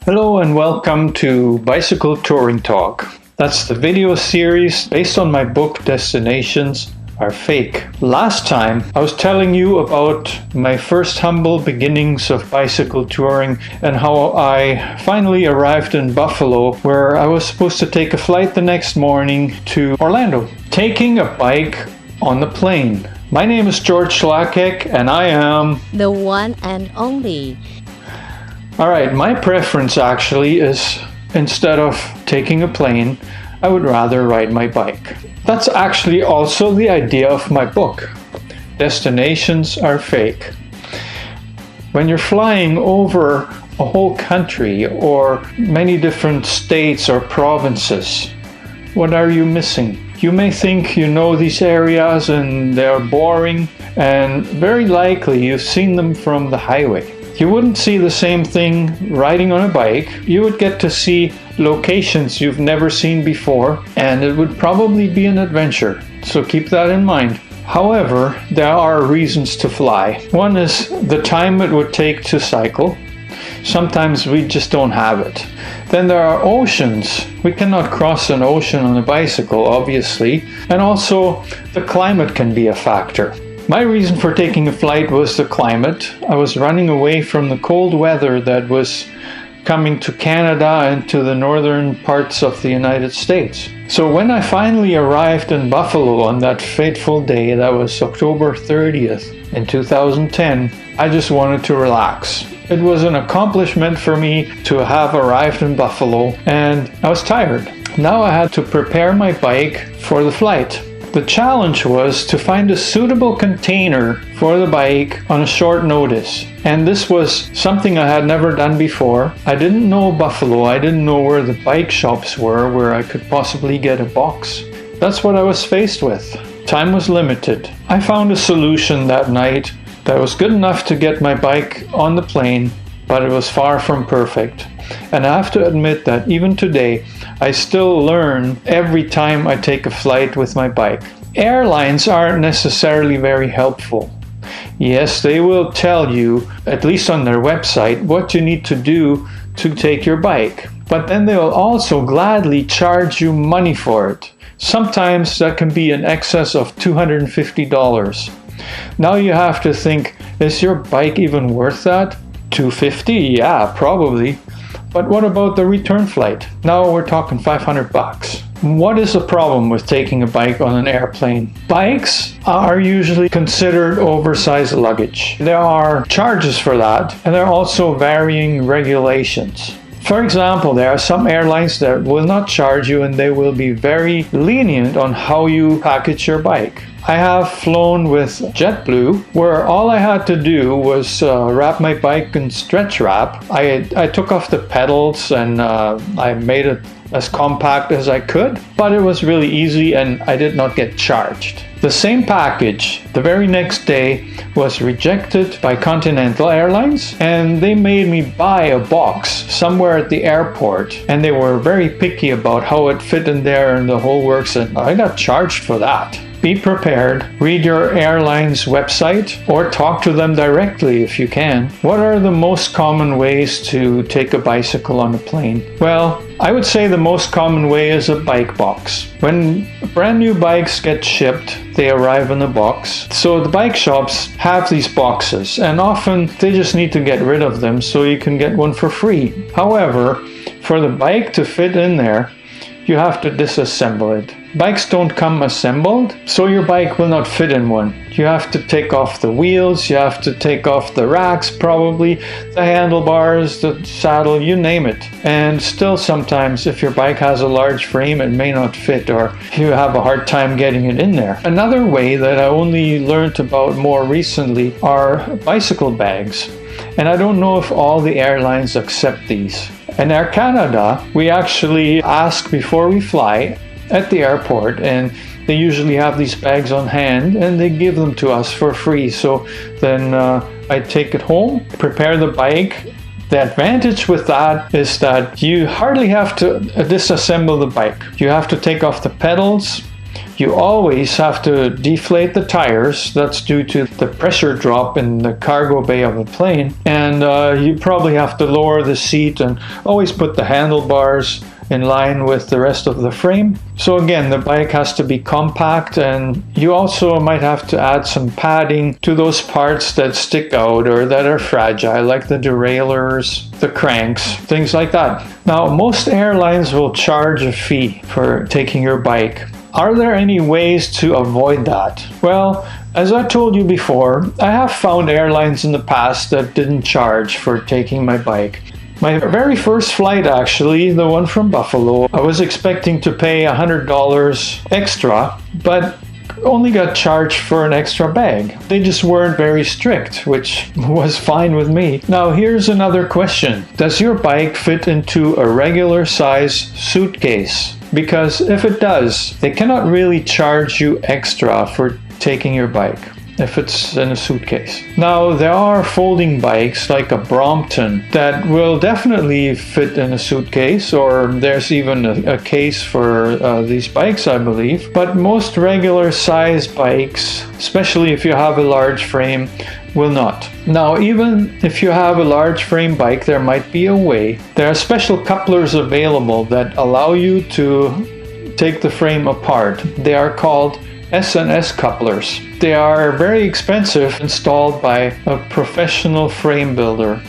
Hello and welcome to Bicycle Touring Talk. That's the video series based on my book Destinations Are Fake. Last time I was telling you about my first humble beginnings of bicycle touring and how I finally arrived in Buffalo, where I was supposed to take a flight the next morning to Orlando, taking a bike on the plane. My name is George Schlakek and I am the one and only. Alright, my preference actually is, instead of taking a plane, I would rather ride my bike. That's actually also the idea of my book. Destinations Are Fake. When you're flying over a whole country or many different states or provinces, what are you missing? You may think you know these areas and they're boring, and very likely you've seen them from the highway. You wouldn't see the same thing riding on a bike. You would get to see locations you've never seen before, and it would probably be an adventure. So keep that in mind. However, there are reasons to fly. One is the time it would take to cycle. Sometimes we just don't have it. Then there are oceans. We cannot cross an ocean on a bicycle, obviously. And also, the climate can be a factor. My reason for taking a flight was the climate. I was running away from the cold weather that was coming to Canada and to the northern parts of the United States. So when I finally arrived in Buffalo on that fateful day, that was October 30th in 2010, I just wanted to relax. It was an accomplishment for me to have arrived in Buffalo, and I was tired. Now I had to prepare my bike for the flight. The challenge was to find a suitable container for the bike on a short notice. And this was something I had never done before. I didn't know Buffalo. I didn't know where the bike shops were, where I could possibly get a box. That's what I was faced with. Time was limited. I found a solution that night that was good enough to get my bike on the plane, but it was far from perfect. And I have to admit that even today, I still learn every time I take a flight with my bike. Airlines aren't necessarily very helpful. Yes, they will tell you, at least on their website, what you need to do to take your bike. But then they will also gladly charge you money for it. Sometimes that can be in excess of $250. Now you have to think, is your bike even worth that? $250? Yeah, probably. But what about the return flight? Now we're talking $500. What is the problem with taking a bike on an airplane? Bikes are usually considered oversized luggage. There are charges for that, and there are also varying regulations. For example, there are some airlines that will not charge you, and they will be very lenient on how you package your bike. I have flown with JetBlue, where all I had to do was wrap my bike in stretch wrap. I took off the pedals and I made it as compact as I could, but it was really easy and I did not get charged. The same package, the very next day, was rejected by Continental Airlines, and they made me buy a box somewhere at the airport, and they were very picky about how it fit in there and the whole works, and I got charged for that. Be prepared, read your airline's website, or talk to them directly if you can. What are the most common ways to take a bicycle on a plane? Well, I would say the most common way is a bike box. When brand new bikes get shipped, they arrive in a box. So the bike shops have these boxes, and often they just need to get rid of them so you can get one for free. However, for the bike to fit in there, you have to disassemble it. Bikes don't come assembled, so your bike will not fit in one. You have to take off the wheels, you have to take off the racks probably, the handlebars, the saddle, you name it. And still sometimes if your bike has a large frame, it may not fit, or you have a hard time getting it in there. Another way that I only learned about more recently are bicycle bags. And I don't know if all the airlines accept these. In Air Canada, we actually ask before we fly at the airport, and they usually have these bags on hand and they give them to us for free. So then I take it home, prepare the bike. The advantage with that is that you hardly have to disassemble the bike. You have to take off the pedals, You always have to deflate the tires. That's due to the pressure drop in the cargo bay of a plane. And you probably have to lower the seat and always put the handlebars in line with the rest of the frame. So again, the bike has to be compact, and you also might have to add some padding to those parts that stick out or that are fragile, like the derailleurs, the cranks, things like that. Now, most airlines will charge a fee for taking your bike. Are there any ways to avoid that? Well, as I told you before, I have found airlines in the past that didn't charge for taking my bike. My very first flight, actually, the one from Buffalo, I was expecting to pay $100 extra, but only got charged for an extra bag. They just weren't very strict, which was fine with me. Now, here's another question. Does your bike fit into a regular size suitcase? Because if it does, they cannot really charge you extra for taking your bike if it's in a suitcase. Now, there are folding bikes like a Brompton that will definitely fit in a suitcase, or there's even a case for these bikes, I believe. But most regular size bikes, especially if you have a large frame, will not. Now, even if you have a large frame bike, there might be a way. There are special couplers available that allow you to take the frame apart. They are called S&S couplers. They are very expensive, installed by a professional frame builder.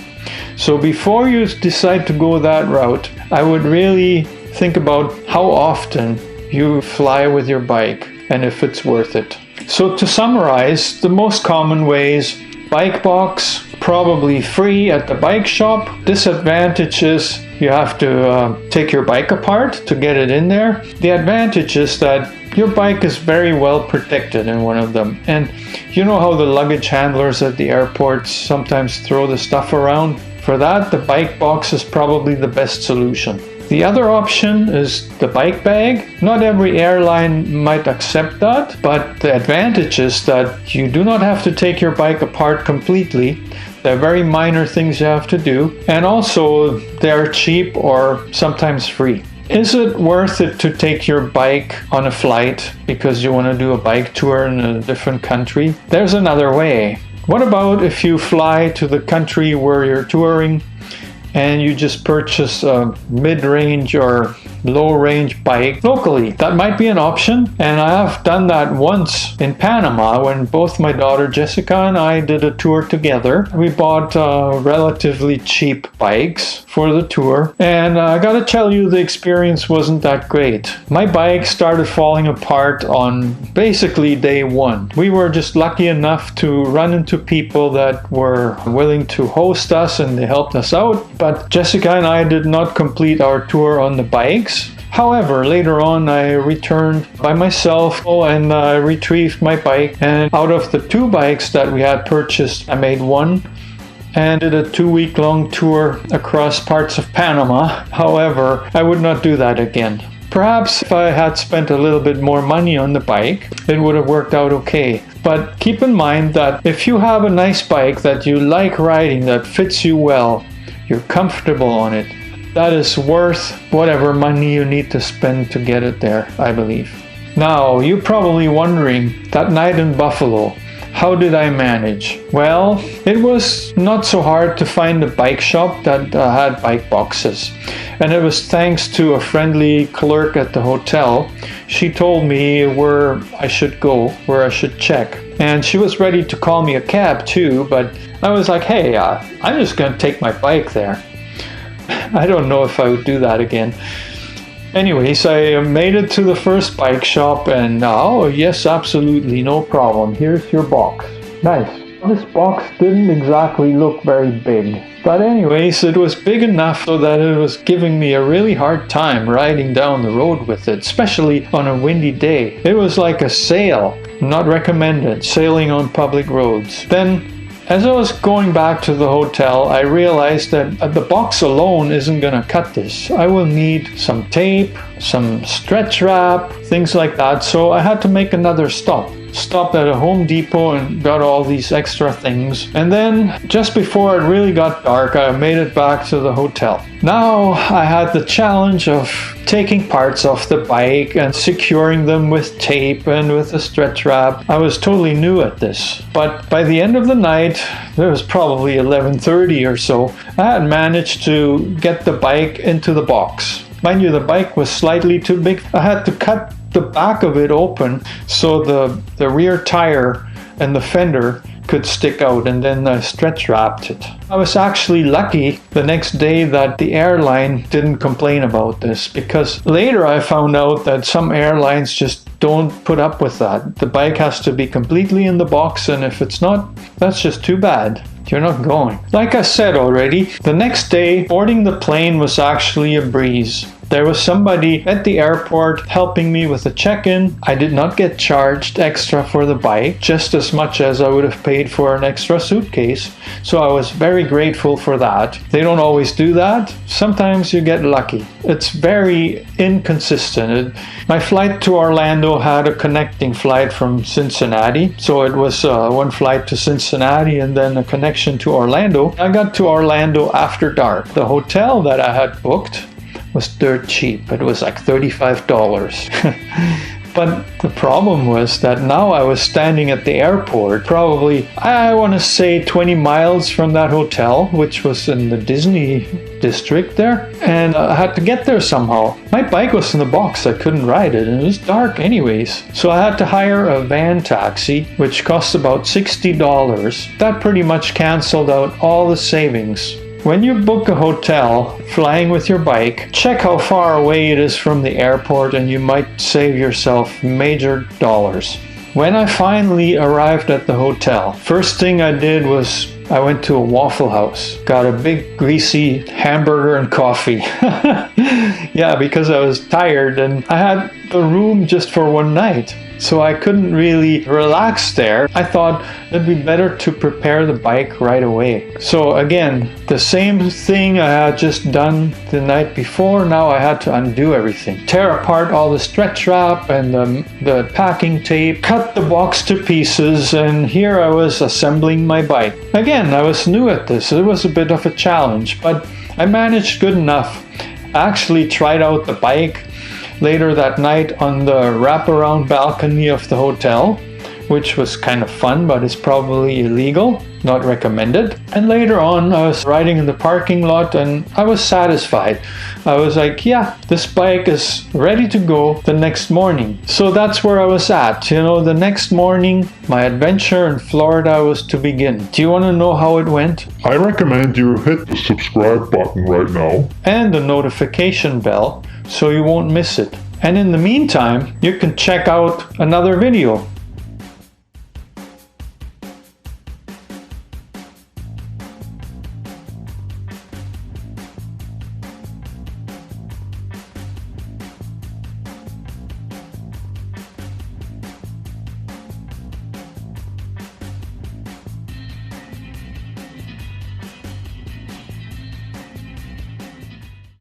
So before you decide to go that route, I would really think about how often you fly with your bike and if it's worth it. So to summarize, the most common ways: bike box, probably free at the bike shop. Disadvantage is you have to take your bike apart to get it in there. The advantage is that your bike is very well protected in one of them. And you know how the luggage handlers at the airports sometimes throw the stuff around? For that, the bike box is probably the best solution. The other option is the bike bag. Not every airline might accept that, but the advantage is that you do not have to take your bike apart completely. There are very minor things you have to do, and also they're cheap or sometimes free. Is it worth it to take your bike on a flight because you want to do a bike tour in a different country? There's another way. What about if you fly to the country where you're touring and you just purchase a mid-range or low-range bike locally? That might be an option, and I have done that once in Panama when both my daughter Jessica and I did a tour together. We bought relatively cheap bikes for the tour, and I gotta tell you, the experience wasn't that great. My bike started falling apart on basically day one. We were just lucky enough to run into people that were willing to host us, and they helped us out. But Jessica and I did not complete our tour on the bikes. However, later on I returned by myself and I retrieved my bike, and out of the two bikes that we had purchased, I made one and did a 2-week-long tour across parts of Panama. However, I would not do that again. Perhaps if I had spent a little bit more money on the bike, it would have worked out okay. But keep in mind that if you have a nice bike that you like riding, that fits you well, you're comfortable on it, that is worth whatever money you need to spend to get it there, I believe. Now, you're probably wondering, that night in Buffalo, how did I manage? Well, it was not so hard to find a bike shop that had bike boxes. And it was thanks to a friendly clerk at the hotel. She told me where I should go, where I should check. And she was ready to call me a cab too, but I was like, hey, I'm just going to take my bike there. I don't know if I would do that again. Anyways, I made it to the first bike shop, and oh yes, absolutely, no problem. Here's your box. Nice. This box didn't exactly look very big. But anyways, it was big enough so that it was giving me a really hard time riding down the road with it, especially on a windy day. It was like a sail. Not recommended, sailing on public roads. Then, as I was going back to the hotel, I realized that the box alone isn't going to cut this. I will need some tape, some stretch wrap, things like that, so I had to make another stop. stopped at a Home Depot and got all these extra things. And then just before it really got dark, I made it back to the hotel. Now I had the challenge of taking parts off the bike and securing them with tape and with a stretch wrap. I was totally new at this. But by the end of the night, it was probably 11:30 or so, I had managed to get the bike into the box. Mind you, the bike was slightly too big. I had to cut the back of it open so the rear tire and the fender could stick out, and then I stretch wrapped it. I was actually lucky the next day that the airline didn't complain about this, because later I found out that some airlines just don't put up with that. The bike has to be completely in the box, and if it's not, that's just too bad. You're not going. Like I said already, the next day boarding the plane was actually a breeze. There was somebody at the airport helping me with the check-in. I did not get charged extra for the bike, just as much as I would have paid for an extra suitcase. So I was very grateful for that. They don't always do that. Sometimes you get lucky. It's very inconsistent. My flight to Orlando had a connecting flight from Cincinnati. So it was one flight to Cincinnati and then a connection to Orlando. I got to Orlando after dark. The hotel that I had booked was dirt cheap. It was like $35. But the problem was that now I was standing at the airport, probably, I want to say 20 miles from that hotel, which was in the Disney district there. And I had to get there somehow. My bike was in the box. I couldn't ride it, and it was dark anyways. So I had to hire a van taxi, which cost about $60. That pretty much canceled out all the savings. When you book a hotel flying with your bike, check how far away it is from the airport and you might save yourself major dollars. When I finally arrived at the hotel, first thing I did was I went to a Waffle House, got a big greasy hamburger and coffee. Yeah, because I was tired and I had the room just for one night, so I couldn't really relax there. I thought it'd be better to prepare the bike right away. So again, the same thing I had just done the night before, now I had to undo everything. Tear apart all the stretch wrap and the packing tape, cut the box to pieces, and here I was assembling my bike. Again, I was new at this. It was a bit of a challenge, but I managed good enough. I actually tried out the bike later that night on the wraparound balcony of the hotel, which was kind of fun, but it's probably illegal, not recommended. And later on, I was riding in the parking lot and I was satisfied. I was like, yeah, this bike is ready to go the next morning. So that's where I was at. You know, the next morning, my adventure in Florida was to begin. Do you want to know how it went? I recommend you hit the subscribe button right now. And the notification bell so you won't miss it. And in the meantime, you can check out another video.